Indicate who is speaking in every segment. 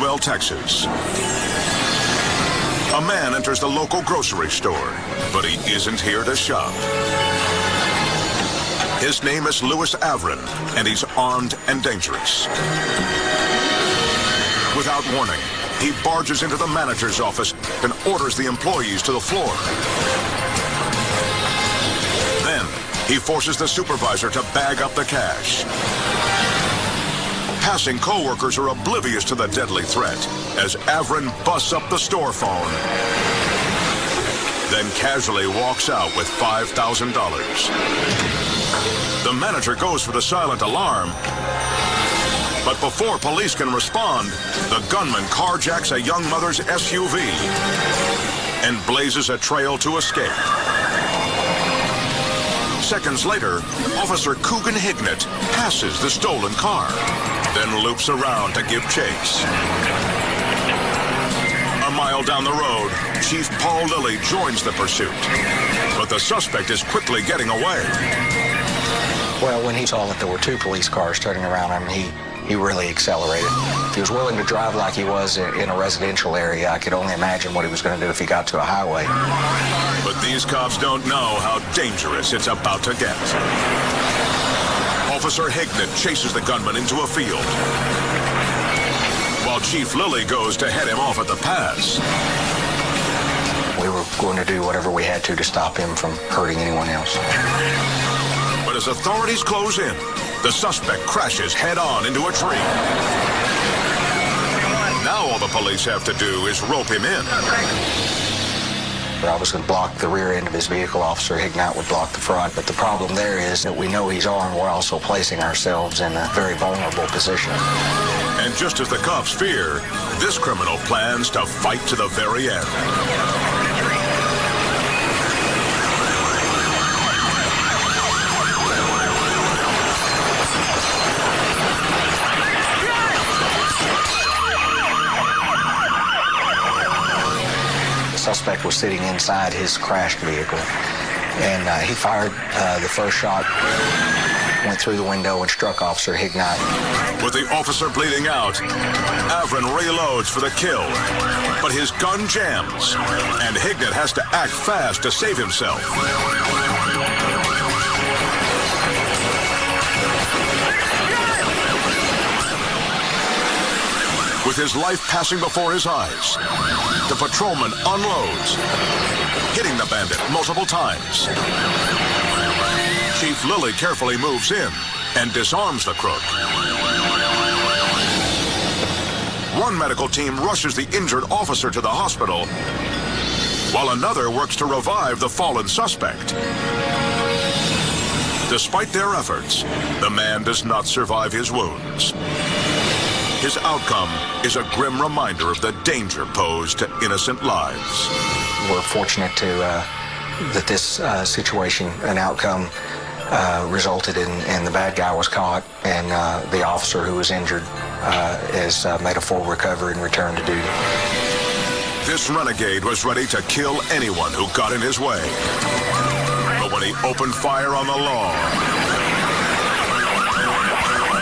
Speaker 1: Caldwell, Texas. A man enters the local grocery store, but he isn't here to shop. His name is Louis Avron, and he's armed and dangerous. Without warning, he barges into the manager's office and orders the employees to the floor. Then, he forces the supervisor to bag up the cash. Passing co-workers are oblivious to the deadly threat as Avron busts up the store phone, then casually walks out with $5,000. The manager goes for the silent alarm, but before police can respond, the gunman carjacks a young mother's SUV and blazes a trail to escape. Seconds later, Officer Coogan Hignett passes the stolen car, then loops around to give chase. A mile down the road, Chief Paul Lilly joins the pursuit, but the suspect is quickly getting away.
Speaker 2: Well, when he saw that there were two police cars turning around him, he really accelerated. If he was willing to drive like he was in a residential area, I could only imagine what he was going to do if he got to a highway.
Speaker 1: But these cops don't know how dangerous it's about to get. Officer Hignett chases the gunman into a field, while Chief Lilly goes to head him off at the pass.
Speaker 2: We were going to do whatever we had to stop him from hurting anyone else.
Speaker 1: But as authorities close in, the suspect crashes head-on into a tree. Now all the police have to do is rope him in.
Speaker 2: I was going to block the rear end of his vehicle. Officer Hignett would block the front. But the problem there is that we know he's armed. We're also placing ourselves in a very vulnerable position.
Speaker 1: And just as the cops fear, this criminal plans to fight to the very end.
Speaker 2: The suspect was sitting inside his crashed vehicle, and he fired the first shot, went through the window and struck Officer Hignett.
Speaker 1: With the officer bleeding out, Avron reloads for the kill, but his gun jams, and Hignett has to act fast to save himself. With his life passing before his eyes, the patrolman unloads, hitting the bandit multiple times. Chief Lilly carefully moves in and disarms the crook. One medical team rushes the injured officer to the hospital, while another works to revive the fallen suspect. Despite their efforts, the man does not survive his wounds. His outcome is a grim reminder of the danger posed to innocent lives.
Speaker 2: We're fortunate that this situation and outcome resulted in the bad guy was caught, and the officer who was injured has made a full recovery and returned to duty.
Speaker 1: This renegade was ready to kill anyone who got in his way. But when he opened fire on the law,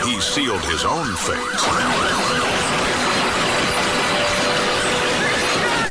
Speaker 1: he sealed his own fate.